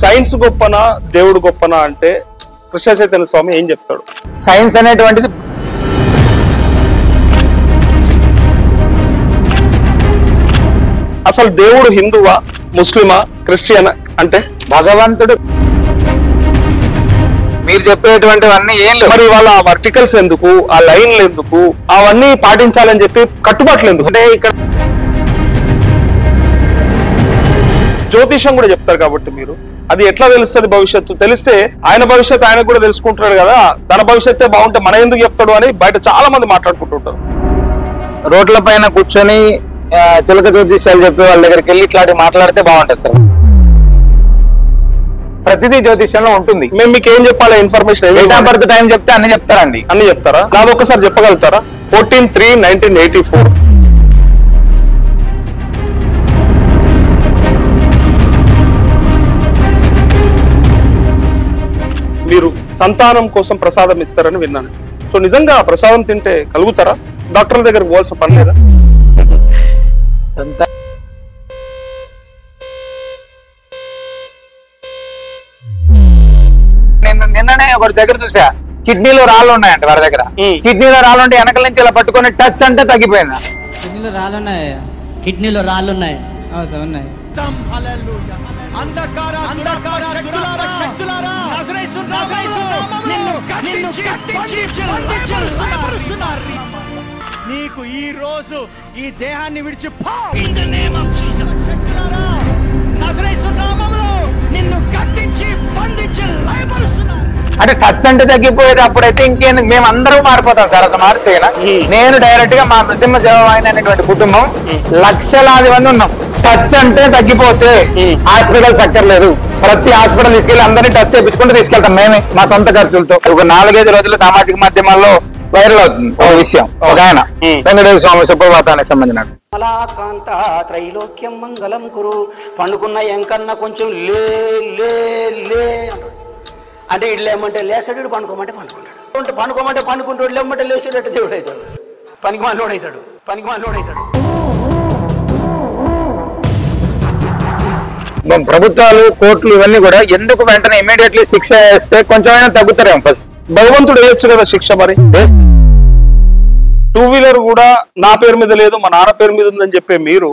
Science గొప్పనా దేవుడు గొప్పనా అంటే కృష్ణ చైతన్య స్వామి ఏం చెప్తాడు? సైన్స్ అనేటువంటిది అసలు దేవుడు హిందువా, ముస్లిమా, క్రిస్టియనా అంటే భగవంతుడు మీరు చెప్పేటువంటివన్నీ ఏం లేవు. మరి వాళ్ళ వర్టికల్స్ ఎందుకు, ఆ లైన్లు ఎందుకు, అవన్నీ పాటించాలని చెప్పి కట్టుబాట్లు ఎందుకు? అంటే ఇక్కడ జ్యోతిషం కూడా చెప్తారు కాబట్టి మీరు అది ఎట్లా తెలుస్తుంది? భవిష్యత్తు తెలిస్తే ఆయన భవిష్యత్తు ఆయనకు కూడా తెలుసుకుంటున్నాడు కదా, తన భవిష్యత్తే బాగుంటే మన ఎందుకు చెప్తాడు అని బయట చాలా మంది మాట్లాడుకుంటుంటారు. రోడ్ల పైన కూర్చొని చిలక జ్యోతిష్యాలు చెప్పే వాళ్ళ దగ్గరికి వెళ్ళి ఇట్లాంటి మాట్లాడితే బాగుంటుంది సార్. ప్రతిదీ జ్యోతిష్యంలో ఉంటుంది. మేము మీకు ఏం చెప్పాలి? Information date of birth time చెప్తే అన్ని చెప్తారండి. అన్ని చెప్తారా? నాది ఒక్కసారి చెప్పగలుగుతారా? 14/3/1984. మీరు సంతానం కోసం ప్రసాదం ఇస్తారని విన్నాను. సో నిజంగా ప్రసాదం తింటే కలుగుతారా? డాక్టర్ల దగ్గరకు పోవాల్సిన పని లేదా? నిన్ననే ఒకటి దగ్గర చూసా, కిడ్నీలో రాళ్ళు ఉన్నాయంట వారి దగ్గర. కిడ్నీలో రాళ్ళు ఉంటే వెనకల నుంచి ఇలా పట్టుకొని టచ్ అంటే తగ్గిపోయిందా? కిడ్నీలో రాళ్ళు ఉన్నాయి, కిడ్నీలో రాళ్ళు ఉన్నాయి, ఉన్నాయి. నీకు ఈ రోజు ఈ దేహాన్ని విడిచిపో. నిన్ను కట్టించి బంధించి లయపరుస్తున్నారు. అంటే టచ్ అంటే తగ్గిపోయేటప్పుడైతే ఇంకేందుకు, మేము అందరం మారిపోతాం సార్. అట్లా మారితేనా? నేను డైరెక్ట్ గా మా నృసింహ సేవాయిని అనేటువంటి కుటుంబం లక్షలాది మంది ఉన్నాం. టచ్ అంటే తగ్గిపోతే హాస్పిటల్స్ అక్కర్లేదు, ప్రతి హాస్పిటల్ తీసుకెళ్లి అందరినీ టచ్ చేయించుకుంటూ తీసుకెళ్తాం మేమే మా సొంత ఖర్చులతో. ఒక 4-5 రోజులు సామాజిక మాధ్యమాల్లో వైరల్ అవుతుంది ఒక విషయం. ఒక ఆయన వెంకటేశ్వర స్వామి సుప్రభాతానికి సంబంధించిన కమలాకాంత త్రైలోక్యం మంగళం కురు. పండుకున్న ఎంకన్నా కొంచెం లే లే లే అంటే ఇటు లేమంటే లేసాడు, పండుకోమంటే పండుకుంటాడు, పండుకోమంటే పండుకుంటాడు, లేమంటే లేచేటట్టు దేవుడు అవుతాడు, పనికి మాలోడు అవుతాడు, పనికి మాలోడు అవుతాడు. ప్రభుత్వాలు, కోర్టులు ఇవన్నీ కూడా ఎందుకు వెంటనే ఇమీడియట్లీ శిక్ష వేస్తే కొంచెమైనా తగ్గుతారేమో. ఫస్ట్ భగవంతుడు వేయచ్చు కదా శిక్ష. మరి 2 వీలర్ కూడా నా పేరు మీద లేదు, మా నాన్న పేరు మీద ఉందని చెప్పే మీరు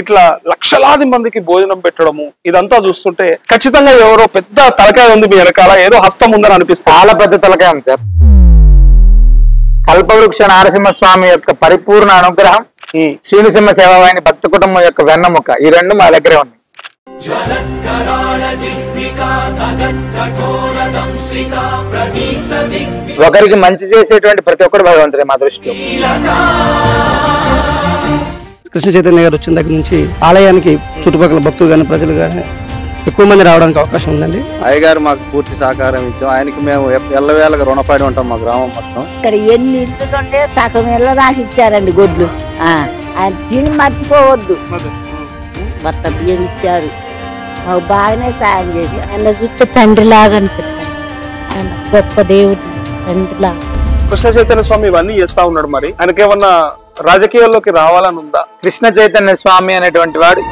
ఇట్లా లక్షలాది మందికి భోజనం పెట్టడము, ఇదంతా చూస్తుంటే ఖచ్చితంగా ఎవరో పెద్ద తలకాయ ఉంది మీ వెనకాల, ఏదో హస్తం ఉందని అనిపిస్తుంది. చాలా పెద్ద తలకాయ ఉంది సార్. కల్పవృక్ష నరసింహస్వామి యొక్క పరిపూర్ణ అనుగ్రహం, శ్రీనిసింహ సేవాయిని భక్త కుటుంబం యొక్క వెన్నముక, ఈ రెండు మా దగ్గరే ఉన్నాయి. ఒకరికి మంచి చేసేటువంటి ప్రతి ఒక్కరు భగవంతుడే మా దృష్టిలో. కృష్ణ చైతన్య గారు వచ్చిన దగ్గర నుంచి ఆలయానికి చుట్టుపక్కల భక్తులు కానీ ప్రజలు కానీ ఎక్కువ మంది రావడానికి అవకాశం ఉందండి. అయ్యగారు మాకు పూర్తి సహకారం ఇచ్చాం. ఆయనకి మేము ఎల్లవేళగా రుణపడి ఉంటాం. మా గ్రామం మొత్తం ఇక్కడ ఎన్ని ఇల్లులు ఉంటే సగం ఇళ్ళ దాకా ఇచ్చారండి గొడ్లు. ఆయన తిని మర్చిపోవద్దు, మొత్తం బియ్యం ఇచ్చారు, మాకు బాగానే సాయం చేశారు. ఆయన చూస్తే తండ్రిలాగా అనిపిస్తాడు, ఆయన గొప్ప దేవుడు, తండ్రిలాగా. కృష్ణ చైతన్య స్వామి ఇవన్నీ చేస్తా ఉన్నాడు, మరి ఆయనకేమన్నా రాజకీయాల్లోకి రావాలని ఉందా? కృష్ణ చైతన్య స్వామి అనేటువంటి వాడు